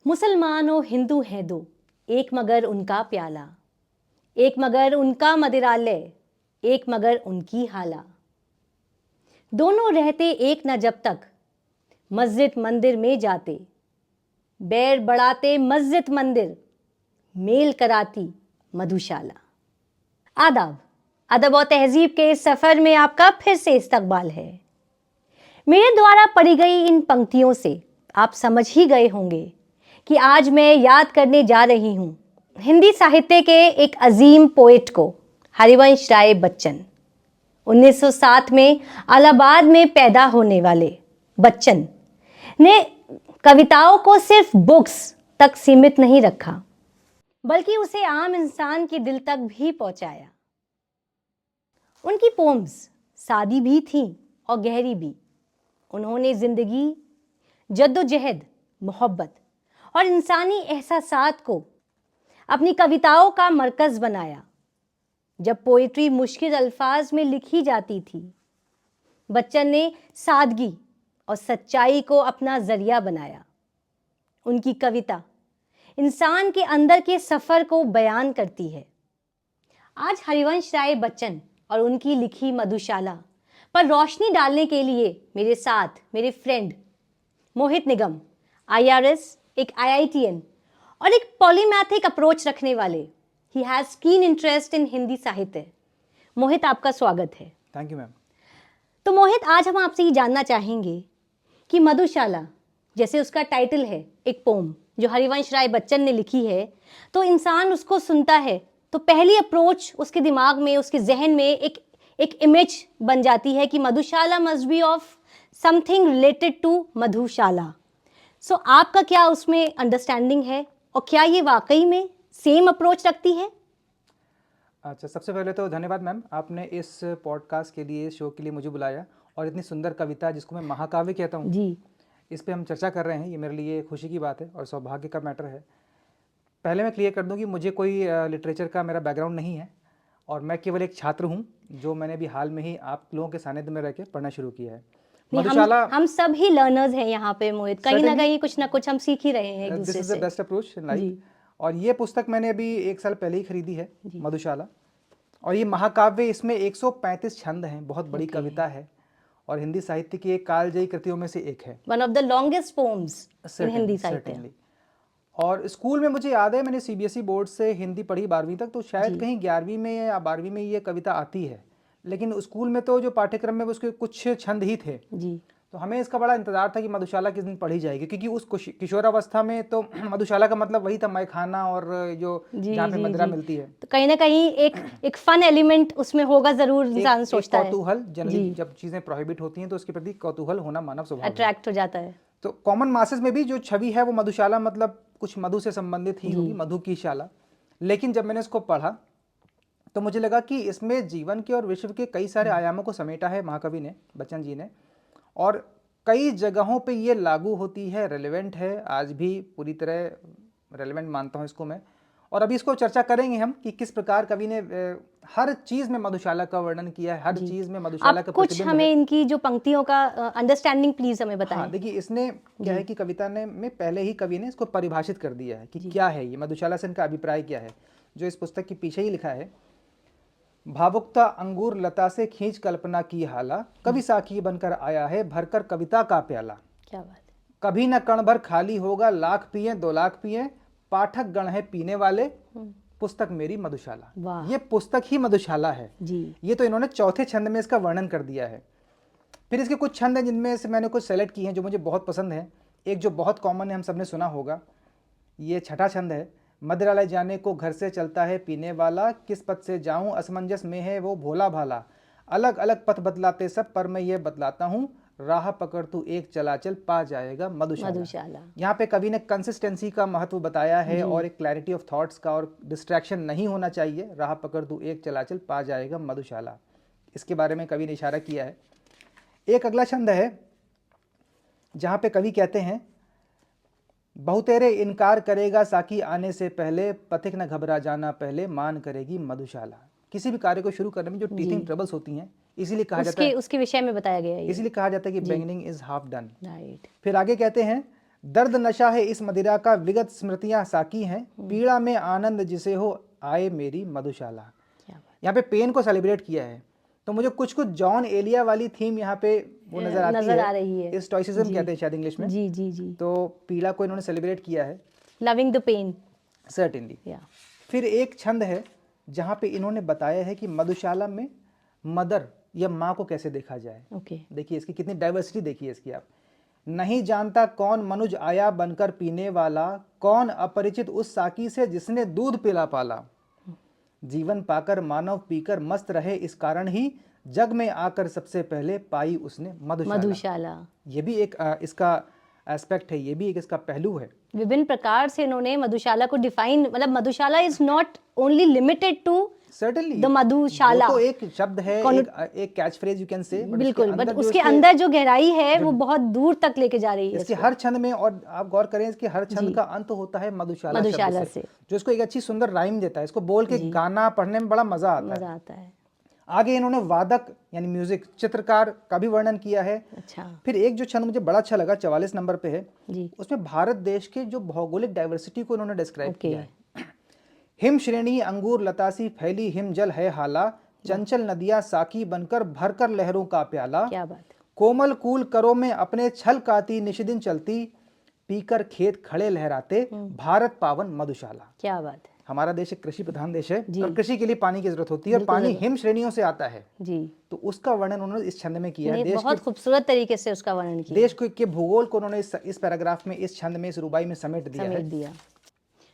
मुसलमान और हिंदू हैं दो, एक मगर उनका प्याला, एक मगर उनका मदिरालय, एक मगर उनकी हाला। दोनों रहते एक न जब तक मस्जिद मंदिर में जाते, बैर बढ़ाते मस्जिद मंदिर, मेल कराती मधुशाला। आदाब, अदब और तहजीब के इस सफ़र में आपका फिर से इस्तकबाल है। मेरे द्वारा पढ़ी गई इन पंक्तियों से आप समझ ही गए होंगे कि आज मैं याद करने जा रही हूँ हिंदी साहित्य के एक अजीम पोएट को, हरिवंश राय बच्चन। 1907 में इलाहाबाद में पैदा होने वाले बच्चन ने कविताओं को सिर्फ बुक्स तक सीमित नहीं रखा, बल्कि उसे आम इंसान के दिल तक भी पहुंचाया। उनकी पोम्स सादी भी थीं और गहरी भी। उन्होंने जिंदगी, जद्दोजहद, मोहब्बत और इंसानी एहसासात को अपनी कविताओं का मरकज़ बनाया। जब पोइट्री मुश्किल अल्फाज में लिखी जाती थी, बच्चन ने सादगी और सच्चाई को अपना जरिया बनाया। उनकी कविता इंसान के अंदर के सफ़र को बयान करती है। आज हरिवंश राय बच्चन और उनकी लिखी मधुशाला पर रोशनी डालने के लिए मेरे साथ मेरे फ्रेंड मोहित निगम, IRS, एक IITN और एक पॉलीमैथिक अप्रोच रखने वाले। He has keen interest in Hindi साहित्य। मोहित, आपका स्वागत है। Thank you ma'am. तो मोहित, आज हम आपसे ये जानना चाहेंगे कि मधुशाला, जैसे उसका टाइटल है, एक पोम जो हरिवंश राय बच्चन ने लिखी है, तो इंसान उसको सुनता है तो पहली अप्रोच उसके दिमाग में, उसके जहन में एक इमेज बन जाती है कि Madhushala must be of something related to Madhushala. So आपका क्या उसमें अंडरस्टैंडिंग है और क्या ये वाकई में सेम अप्रोच रखती है? अच्छा, सबसे पहले तो धन्यवाद मैम, आपने इस पॉडकास्ट के लिए, इस शो के लिए मुझे बुलाया और इतनी सुंदर कविता जिसको मैं महाकाव्य कहता हूँ जी, इस पे हम चर्चा कर रहे हैं। ये मेरे लिए खुशी की बात है और सौभाग्य का मैटर है। पहले मैं क्लियर कर दूं कि मुझे कोई लिटरेचर का मेरा बैकग्राउंड नहीं है और मैं केवल एक छात्र हूं जो मैंने भी हाल में ही आप लोगों के सानिध्य में रह के पढ़ना शुरू किया है। मधुशाला हम सब ही लर्नर्स हैं यहाँ पे मोहित, कहीं ना कुछ हम सीख ही रहे हैं एक दूसरे से। This is the best approach in life. और ये पुस्तक मैंने अभी 1 साल पहले ही खरीदी है, मधुशाला। और ये महाकाव्य, इसमें 135 छंद हैं, बहुत बड़ी कविता है और हिंदी साहित्य की एक कालजयी कृतियों में से एक है। One of the longest poems in Hindi साहित्य। और स्कूल में मुझे याद है मैंने CBSE बोर्ड से हिंदी पढ़ी 12वीं तक, तो शायद कहीं 11वीं में या 12वीं में ये कविता आती है, लेकिन स्कूल में तो जो पाठ्यक्रम में उसके कुछ छंद ही थे जी। तो हमें इसका बड़ा इंतजार था कि मधुशाला किस दिन पढ़ी जाएगी, क्योंकि उस किशोरावस्था में तो मधुशाला का मतलब वही था, मैखाना और जो जहाँ पे मदिरा मिलती है। तो कहीं ना कहीं एक फन एलिमेंट उसमें होगा जरूर, इंसान सोचता है। कौतूहल, जनरली जब चीजें प्रोहिबिट होती हैं तो उसके प्रति कौतूहल होना मानव स्वभाव है, अट्रैक्ट हो जाता है। तो कॉमन मासेस में भी जो छवि है वो मधुशाला मतलब कुछ मधु से संबंधित ही होगी, मधु की शाला। लेकिन जब मैंने इसको पढ़ा तो मुझे लगा कि इसमें जीवन के और विश्व के कई सारे आयामों को समेटा है महाकवि ने, बच्चन जी ने, और कई जगहों पे ये लागू होती है, रेलेवेंट है, आज भी पूरी तरह रेलेवेंट मानता हूँ इसको मैं। और अभी इसको चर्चा करेंगे हम कि किस प्रकार कवि ने हर चीज में मधुशाला का वर्णन किया है, हर चीज में मधुशाला का कुछ हमें इनकी जो पंक्तियों का अंडरस्टैंडिंग प्लीज हमें बताएं। हाँ, देखिए, इसने क्या है कि कविता ने में पहले ही कवि ने इसको परिभाषित कर दिया है कि क्या है ये मधुशाला से इनका अभिप्राय क्या है, जो इस पुस्तक के पीछे ही लिखा है। भावुकता अंगूर लता से खींच कल्पना की हाला, कवि साकी बनकर आया है भरकर कविता का प्याला। क्या बात है। कभी न कण भर खाली होगा, लाख पिए 2 लाख पिए, पाठक गण है पीने वाले, पुस्तक मेरी मधुशाला। ये पुस्तक ही मधुशाला है जी। ये तो इन्होंने चौथे छंद में इसका वर्णन कर दिया है। फिर इसके कुछ छंद हैं जिनमें से मैंने कुछ सेलेक्ट किए हैं जो मुझे बहुत पसंद है। एक जो बहुत कॉमन है, हम सबने सुना होगा, ये छठा छंद है। मदिरालय जाने को घर से चलता है पीने वाला, किस पथ से जाऊं असमंजस में है वो भोला भाला, अलग अलग पथ बदलाते सब पर मैं ये बतलाता हूँ, राह पकड़ तू एक चलाचल पा जाएगा मधुशाला। यहाँ पे कवि ने कंसिस्टेंसी का महत्व बताया है और एक क्लैरिटी ऑफ थॉट्स का, और डिस्ट्रैक्शन नहीं होना चाहिए, राह पकड़ तू एक चलाचल पा जाएगा मधुशाला, इसके बारे में कवि ने इशारा किया है। एक अगला छंद है जहाँ पे कवि कहते हैं, बहुतेरे इनकार करेगा साकी आने से पहले, पथिक न घबरा जाना पहले, मान करेगी मधुशाला। किसी भी कार्य को शुरू करने में जो टीथिंग ट्रबल्स होती हैं, इसीलिए कहा जाता है, उसके विषय में बताया गया है, इसीलिए कहा जाता है कि beginning is half done. Right. फिर आगे कहते हैं, दर्द नशा है इस मदिरा का, विगत स्मृतियां साकी हैं, पीड़ा में आनंद जिसे हो आए मेरी मधुशाला। यहाँ पे पेन को सेलिब्रेट किया है, तो मुझे कुछ कुछ जॉन एलिया वाली थीम यहाँ पे वो नजर आ रही है। स्टोइसिज्म कहते हैं शायद इंग्लिश में। जी जी जी। तो पीड़ा को इन्होंने सेलिब्रेट किया है, लविंग द पेन, सर्टेनली। फिर एक छंद है जहाँ पे इन्होंने बताया है कि मधुशाला में मदर या माँ को कैसे देखा जाए। देखिए इसकी कितनी डाइवर्सिटी, देखिए इसकी आप। नहीं जानता कौन मनुज आया बनकर पीने वाला, कौन अपरिचित उस साकी से जिसने दूध पिला पाला। जीवन पाकर मानव पीकर मस्त रहे, इस कारण ही जग में आकर सबसे पहले पाई उसने मधुशाला। ये भी एक इसका एस्पेक्ट है, ये भी एक इसका पहलू है। विभिन्न प्रकार से इन्होंने मधुशाला को डिफाइन, मतलब Madhushala is not only limited to certainly the Madhushala. तो एक शब्द है, एक catch phrase you can say, बिल्कुल, बट उसके अंदर जो गहराई है वो बहुत दूर तक लेके जा रही है इसके हर छंद में। और आप गौर करें इसके हर छंद का अंत होता है मधुशाला से, जो इसको एक अच्छी सुंदर राइम देता है। इसको बोल के गाना पढ़ने में बड़ा मजा आता है। आगे इन्होंने वादक यानी म्यूजिक, चित्रकार का भी वर्णन किया है। अच्छा। फिर एक जो छंद मुझे बड़ा अच्छा लगा, 44 नंबर पे है जी। उसमें भारत देश के जो भौगोलिक डाइवर्सिटी को इन्होंने डिस्क्राइब किया है। हिम श्रेणी अंगूर लतासी फैली हिम जल है हाला, चंचल नदियां साकी बनकर भरकर लहरों का प्याला। क्या बात। कोमल कूल करो में अपने छल काती निशिदिन चलती, पीकर खेत खड़े लहराते भारत पावन मधुशाला। क्या बात है। हमारा देश एक कृषि प्रधान देश है और कृषि के लिए पानी की जरूरत होती है, और पानी हिम श्रेणियों से आता है जी। तो उसका वर्णन उन्होंने इस छंद में किया है। बहुत खूबसूरत तरीके से उसका वर्णन किया। देश के भूगोल को उन्होंने इस पैराग्राफ में, इस छंद में, इस रुबाई में समेट दिया।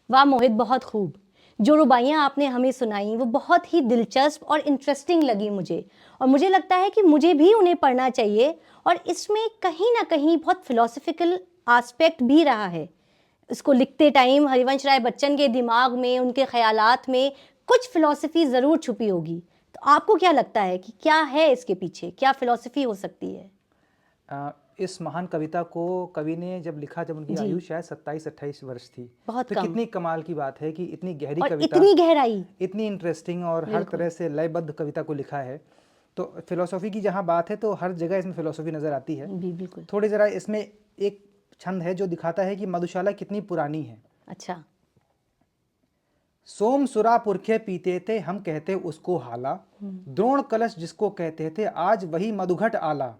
वाह मोहित, बहुत खूब। जो रुबाइयाँ आपने हमें सुनाई वो बहुत ही दिलचस्प और इंटरेस्टिंग लगी मुझे, और मुझे लगता है कि मुझे भी उन्हें पढ़ना चाहिए। और इसमें कहीं ना कहीं बहुत फिलोसफिकल एस्पेक्ट भी रहा है। इसको लिखते टाइम हरिवंश राय बच्चन के दिमाग में, उनके ख्यालात में कुछ फिलॉसफी ज़रूर छुपी होगी। तो आपको क्या लगता है कि क्या है इसके पीछे, क्या फिलॉसफी हो सकती है? इस महान कविता को कवि ने जब लिखा, जब उनकी आयु शायद 27-28 वर्ष थी। बहुत तो कम। कितनी कमाल की बात है कि इतनी गहरी कविता, इतनी गहराई, इतनी इंटरेस्टिंग और हर तरह से लयबद्ध कविता को लिखा है। तो फिलोसॉफी की जहाँ बात है तो हर जगह इसमें फिलोसॉफी नजर आती है। बिल्कुल। थोड़ी जरा इसमें एक छंद है जो दिखाता है कि मधुशाला कितनी पुरानी है। अच्छा। सोम सुरा पुरखे पीते थे हम कहते उसको हाला, द्रोण कलश जिसको कहते थे आज वही मधुघट आला।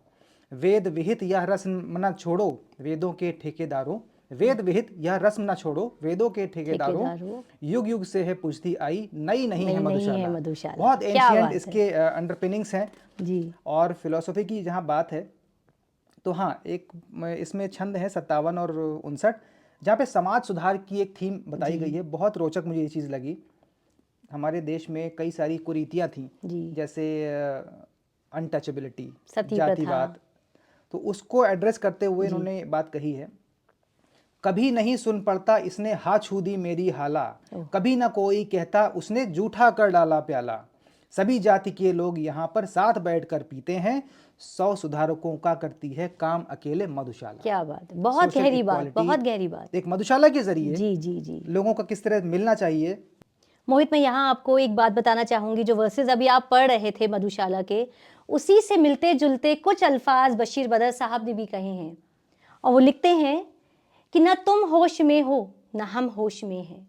वेद विहित यह रस्म न छोड़ो वेदों के ठेकेदारों, वेद विहित यह रस्म न छोड़ो वेदों के ठेकेदारों, युग युग से है पूछती आई नई नहीं है मधुशाला। बहुत एंशिएंट इसके अंडरपिनिंग्स हैं जी। और फिलोसफी की जहाँ बात है तो हाँ, एक इसमें छंद है 57 और 59 जहाँ पे समाज सुधार की एक थीम बताई गई है। बहुत रोचक मुझे ये चीज़ लगी। हमारे देश में कई सारी कुरीतियाँ थी, जैसे अनटचेबिलिटी, जातिवाद, तो उसको एड्रेस करते हुए इन्होंने बात कही है। कभी नहीं सुन पड़ता इसने हा छू दी मेरी हाला, कभी ना कोई कहता उसने जूठा कर डाला प्याला। सभी जाति के लोग यहाँ पर साथ बैठकर पीते हैं, 100 सुधारकों का करती है काम अकेले मधुशाला। क्या बात है, बहुत गहरी बात, बहुत गहरी बात। एक मधुशाला के जरिए जी जी जी लोगों का किस तरह मिलना चाहिए। मोहित, मैं यहाँ आपको एक बात बताना चाहूंगी। जो वर्सेस अभी आप पढ़ रहे थे मधुशाला के, उसी से मिलते जुलते कुछ अल्फाज बशीर बदर साहब ने भी कहे हैं। और वो लिखते हैं कि न तुम होश में हो न हम होश में हैं,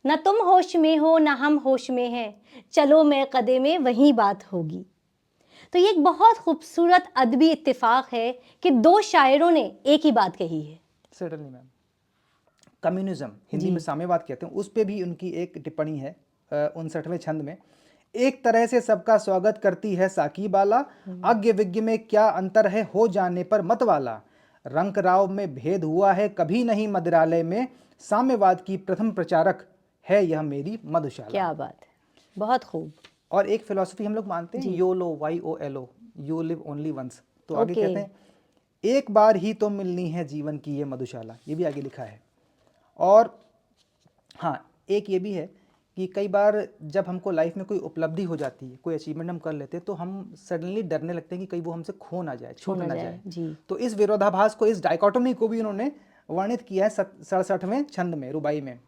न तुम होश में हो न हम होश में हैं, चलो मैं कदे में वही बात होगी। तो ये एक बहुत खूबसूरत अदबी इत्तेफाक है कि दो शायरों ने एक ही बात कही है। Certainly ma'am. कम्युनिज्म, हिंदी में साम्यवाद कहते हैं, उस पे भी उनकी एक टिप्पणी है 59वें छंद में। एक तरह से सबका स्वागत करती है साकी बाला, अज्ञ विज्ञ में क्या अंतर है हो जाने पर मत वाला। रंक राव में भेद हुआ है कभी नहीं मदिरालय में, साम्यवाद की प्रथम प्रचारक है यह मेरी मधुशाला। क्या बात है, बहुत खूब। और एक फिलॉसफी हम लोग मानते हैं YOLO, YOLO, you live only once. तो आगे कहते हैं एक बार ही तो मिलनी है जीवन की ये मधुशाला, ये भी आगे लिखा है। और हाँ, एक ये भी है कि कई बार जब हमको लाइफ में कोई उपलब्धि हो जाती है, कोई अचीवमेंट हम कर लेते हैं, तो हम सडनली डरने लगते हैं कि कहीं वो हमसे खो ना जाए, छूट ना जाए जी। तो इस विरोधाभास को, इस डाइकोटोमी को भी उन्होंने वर्णित किया है 67वें छंद में, रुबाई में।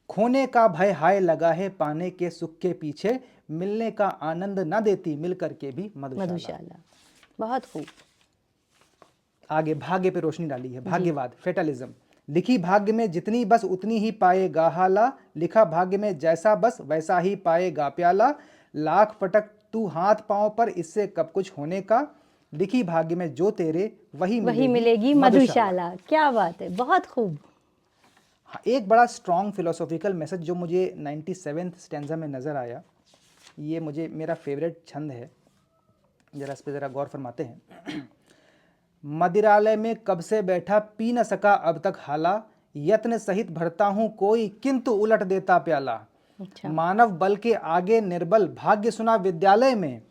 खोने का भय हाय लगा है पाने के सुख के पीछे, मिलने का आनंद न देती मिल करके भी मधुशाला। बहुत खूब। आगे भाग्य पे रोशनी डाली है, भाग्यवाद, फेटलिज्म। लिखी भाग्य में जितनी बस उतनी ही पाएगा हाला, लिखा भाग्य में जैसा बस वैसा ही पाएगा प्याला, लाख पटक तू हाथ पांव पर इससे कब कुछ होने का, लिखी भाग्य में जो तेरे वही मिलेगी मधुशाला। क्या बात है, बहुत खूब। हाँ, एक बड़ा स्ट्रॉन्ग फिलोसॉफिकल मैसेज जो मुझे 97th स्टैंजा में नजर आया, ये मुझे मेरा फेवरेट छंद है, जरा इस पे जरा गौर फरमाते हैं। मदिरालय में कब से बैठा पी न सका अब तक हाला, यत्न सहित भरता हूँ कोई किंतु उलट देता प्याला। अच्छा। मानव बल के आगे निर्बल भाग्य सुना विद्यालय में,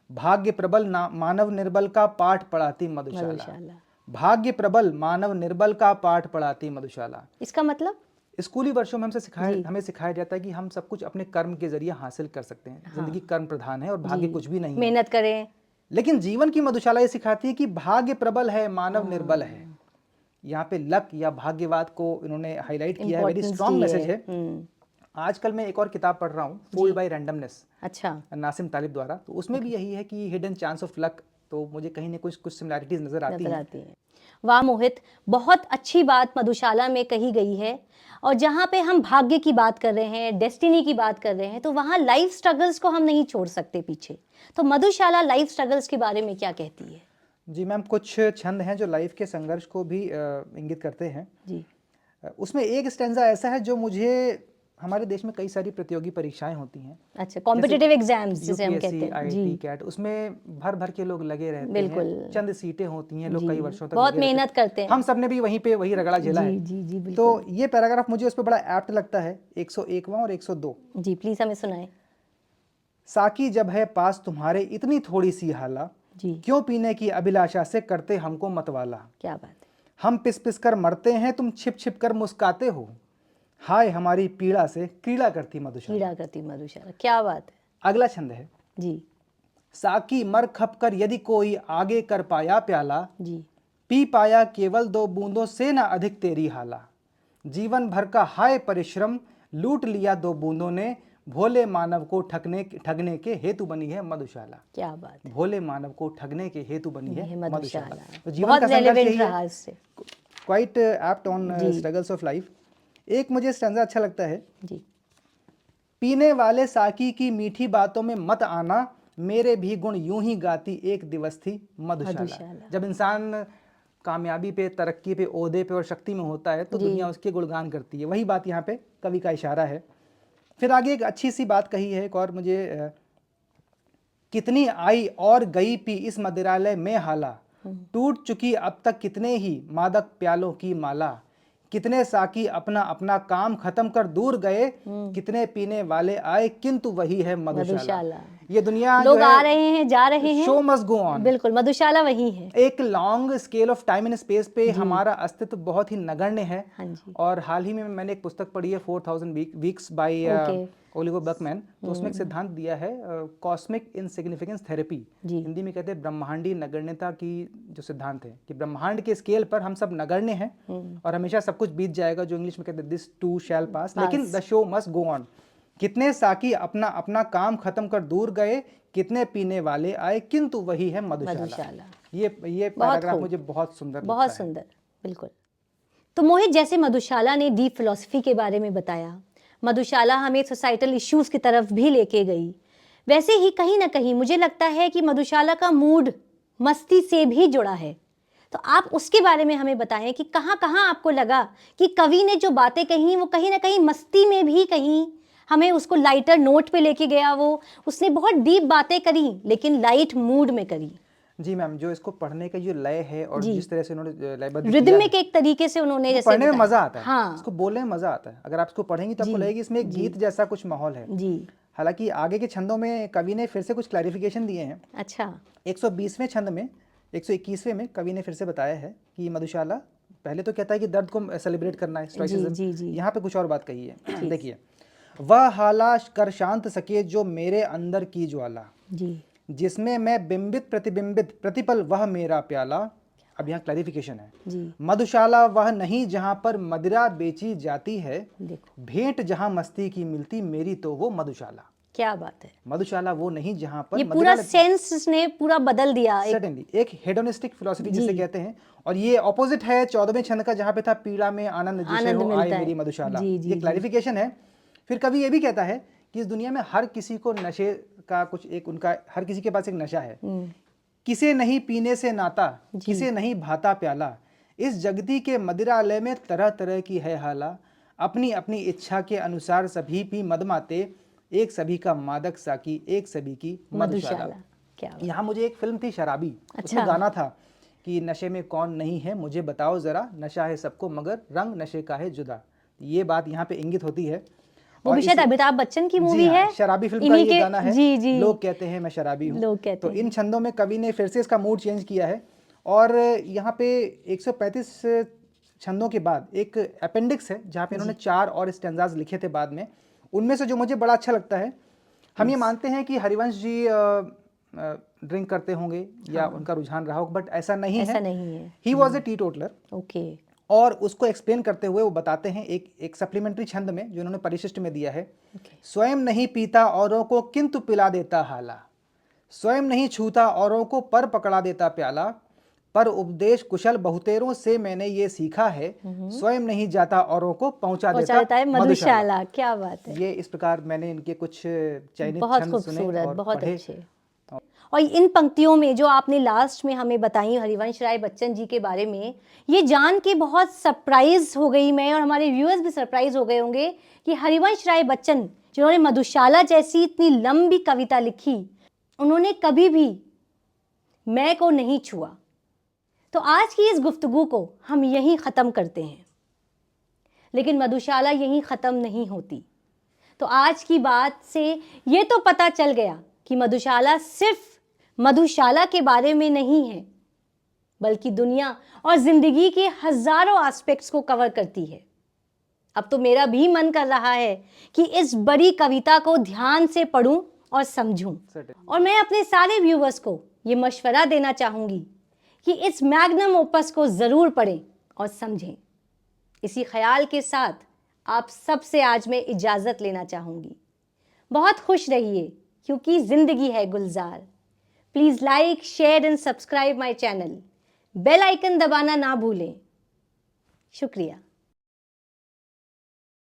भाग्य प्रबल मानव निर्बल का पाठ पढ़ाती मधुशाला। भाग्य प्रबल मानव निर्बल का पाठ पढ़ाती मधुशाला। इसका मतलब स्कूली वर्षों में हमें सिखाया जाता है कि हम सब कुछ अपने कर्म के जरिए हासिल कर सकते हैं। जिंदगी कर्म प्रधान है और भाग्य कुछ भी नहीं है। मेहनत करें। लेकिन जीवन की मधुशाला ये सिखाती है कि भाग्य प्रबल है, मानव निर्बल है। यहाँ पे लक या भाग्यवाद को इन्होंने हाईलाइट किया है, वेरी स्ट्रॉन्ग मैसेज है। आजकल मैं एक और किताब पढ़ रहा हूँ, फूल्ड बाय रैंडमनेस, अच्छा, नासिम तालिब द्वारा। तो उसमें भी यही है कि हिडन चांस ऑफ लक, तो मुझे कहीं ना कुछ सिमिलैरिटीज नजर आती हैं। वाह मोहित, बहुत अच्छी बात मधुशाला में कही गई है। और जहाँ पे हम भाग्य की बात कर रहे हैं, डेस्टिनी की बात कर रहे हैं, तो वहाँ लाइफ स्ट्रगल्स को हम नहीं छोड़ सकते पीछे। तो मधुशाला लाइफ स्ट्रगल्स के बारे में क्या कहती है? जी मैम, कुछ छंद हैं जो लाइफ के संघर्ष को भी इंगित करते हैं जी। उसमें एक स्टैंजा ऐसा है जो मुझे, हमारे देश में कई सारी प्रतियोगी परीक्षाएं होती हैं, अच्छा, कॉम्पिटिटिव एग्जाम्स जिसे हम कहते हैं, आईआईटी, कैट, उसमें भर भर के लोग लगे रहते हैं, चंद सीटें होती हैं, लोग कई वर्षों तक बहुत मेहनत करते हैं। हम सबने भी वही रगड़ा झेला है। जी, तो ये पैराग्राफ मुझे उस पर बड़ा एप्ट लगता है, 101वां और 102। जी प्लीज हमें सुनाएं। साकी जब है पास तुम्हारे इतनी थोड़ी सी हाला, क्यों पीने की अभिलाषा से करते हमको मतवाला। क्या बात है। हम पिस पिस कर मरते हैं, तुम छिप छिप कर मुस्काते हो, हाय हमारी पीड़ा से क्रीड़ा करती मधुशाला। क्या बात है। अगला छंद है जी। साकी मर खप कर यदि कोई आगे कर पाया प्याला, जी पी पाया केवल 2 बूंदों से न अधिक तेरी हाला, जीवन भर का हाय परिश्रम लूट लिया 2 बूंदों ने, भोले मानव को ठगने के हेतु बनी है मधुशाला। क्या बात है। भोले मानव को ठगने के हेतु बनी है मधुशाला। तो जीवन का संघर्ष यही है, quite apt on struggles of life. एक मुझे स्टैंजा अच्छा लगता है जी। पीने वाले साकी की मीठी बातों में मत आना, मेरे भी गुण यूं ही गाती एक दिवस थी मधुशाला। जब इंसान कामयाबी पे, तरक्की पे, ओहदे पे और शक्ति में होता है तो दुनिया उसके गुणगान करती है। वही बात यहाँ पे कवि का इशारा है। फिर आगे एक अच्छी सी बात कही है एक और मुझे, कितनी आई और गई पी इस मदिरालय में हाला, टूट चुकी अब तक कितने ही मादक प्यालों की माला, कितने साकी अपना अपना काम खत्म कर दूर गए, कितने पीने वाले आए किंतु वही है मधुशाला। ये दुनिया लोग आ रहे हैं, जा रहे हैं, शो मस्ट गो ऑन। बिल्कुल, मधुशाला वही है। एक long scale of time and space पे हमारा अस्तित्व बहुत ही नगण्य है। और हाल ही में मैंने एक पुस्तक पढ़ी है 4000 वीक्स बाय ओलिवर बकमैन। तो उसमें एक सिद्धांत दिया है, कॉस्मिक इनसिग्निफिकेंस थेरेपी, हिंदी में कहते हैं ब्रह्मांडी नगण्यता की जो सिद्धांत है कि ब्रह्मांड के स्केल पर हम सब नगण्य हैं और हमेशा सब कुछ बीत जाएगा, जो इंग्लिश में कहते हैं दिस टू शैल पास, लेकिन the show must go on. कितने साकी अपना अपना काम खत्म कर दूर गए, कितने पीने वाले आए किंतु वही है मधुशाला। ये पैराग्राफ मुझे बहुत सुंदर, बहुत सुंदर, बिल्कुल। तो मोहित, जैसे मधुशाला ने डीप फिलॉसफी के बारे में बताया, मधुशाला हमें सोसाइटल इश्यूज की तरफ भी लेके गई, वैसे ही कहीं ना कहीं मुझे लगता है कि मधुशाला का मूड मस्ती से भी जुड़ा है। तो आप उसके बारे में हमें बताएं कि कहाँ कहाँ आपको लगा कि कवि ने जो बातें कही वो कहीं ना कहीं मस्ती में भी कहीं हमें उसको लाइटर नोट पे लेके गया, वो उसने बहुत डीप बातें करी लेकिन लाइट मूड में करी। जी मैम, जो इसको पढ़ने का जो लय है और जिस तरह से उन्होंने लयबद्ध रिदमिक एक तरीके से उन्होंने, जैसे पढ़ने में मजा आता है। हाँ। इसको बोलने में मजा आता है। अगर आप इसको पढ़ेंगी तो आपको लगेगी इसमें एक गीत जैसा कुछ माहौल है जी। हालांकि आगे के छंदों में कवि ने फिर से कुछ क्लैरिफिकेशन दिए हैं। अच्छा। 120वें छंद में, 121वें में कवि ने फिर से बताया है कि मधुशाला पहले तो कहता है कि दर्द को सेलिब्रेट करना है, स्टोइसिज्म। यहाँ पे कुछ और बात कही है, देखिए। वह हाला कर शांत सके जो मेरे अंदर की ज्वाला, जिसमें मैं बिंबित प्रतिबिंबित प्रतिपल वह मेरा प्याला। अब यहाँ क्लैरिफिकेशन है जी। मधुशाला वह नहीं जहाँ पर मदिरा बेची जाती है, भेंट जहाँ मस्ती की मिलती मेरी तो वो मधुशाला। क्या बात है। मधुशाला वो नहीं जहां पर ये पूरा सेंस ने पूरा बदल दिया। सर्टेनली एक हेडोनिस्टिक फिलॉसफी जिसे कहते हैं, और ये ऑपोजिट है 14वें छंद का जहां पे था पीड़ा में आनंद जिसे हो आए मेरी मधुशाला। ये क्लैरिफिकेशन है। फिर कवि ये भी कहता है कि इस दुनिया में हर किसी को नशे का कुछ एक उनका, हर किसी के पास एक नशा है। किसे नहीं पीने से नाता, किसे नहीं भाता प्याला, इस जगती के मदिरालय में तरह तरह की है हाला, अपनी अपनी इच्छा के अनुसार सभी पी मदमाते, एक सभी का मादक साकी, एक सभी की मधुशाला। यहाँ मुझे एक फिल्म थी शराबी, उसमें गाना था कि नशे में कौन नहीं है मुझे बताओ जरा, नशा है सबको मगर रंग नशे का है जुदा। ये बात यहाँ पे इंगित होती है। वो भी शायद अमिताभ बच्चन की मूवी है, शराबी फिल्म का ये गाना है। लोग कहते हैं मैं शराबी हूँ। तो इन छंदों में कवि ने फिर से इसका मूड चेंज किया है, और यहाँ पे 135 छंदों के बाद एक अपेंडिक्स है जहाँ पे इन्होंने 4 और स्टैंजाज लिखे थे बाद में। उनमें से जो मुझे बड़ा अच्छा लगता है, हम ये मानते हैं कि हरिवंश जी ड्रिंक करते होंगे या उनका रुझान रहा हो, बट ऐसा नहीं है। He was a teetotaler. Okay. और उसको एक्सप्लेन करते हुए वो बताते हैं एक सप्लीमेंट्री छंद में जो इन्होंने परिशिष्ट में दिया है। स्वयं नहीं पीता औरों को किंतु पिला देता हाला, स्वयं नहीं छूता औरों को पर पकड़ा देता प्याला, पर उपदेश कुशल बहुतेरों से मैंने ये सीखा है, स्वयं नहीं जाता औरों को पहुंचा देता है मधुशाला। क्या बात है। ये इस प्रकार मैंने इनके कुछ चयनित छंद सुने और बहुत अच्छे। और इन पंक्तियों में जो आपने लास्ट में हमें बताई हरिवंश राय बच्चन जी के बारे में, ये जान के बहुत सरप्राइज हो गई मैं, और हमारे व्यूअर्स भी सरप्राइज हो गए होंगे कि हरिवंश राय बच्चन जिन्होंने मधुशाला जैसी इतनी लंबी कविता लिखी, उन्होंने कभी भी मैं को नहीं छुआ। तो आज की इस गुफ्तगू को हम यहीं ख़त्म करते हैं, लेकिन मधुशाला यहीं ख़त्म नहीं होती। तो आज की बात से ये तो पता चल गया कि मधुशाला सिर्फ मधुशाला के बारे में नहीं है, बल्कि दुनिया और ज़िंदगी के हज़ारों एस्पेक्ट्स को कवर करती है। अब तो मेरा भी मन कर रहा है कि इस बड़ी कविता को ध्यान से पढूं और समझूं। और मैं अपने सारे व्यूवर्स को ये मशवरा देना चाहूँगी कि इस मैग्नम ओपस को ज़रूर पढ़ें और समझें। इसी ख्याल के साथ आप सबसे आज मैं इजाज़त लेना चाहूँगी। बहुत खुश रहिए, क्योंकि ज़िंदगी है गुलजार। Please like, share and subscribe my channel. Bell icon दबाना ना भूलें। शुक्रिया।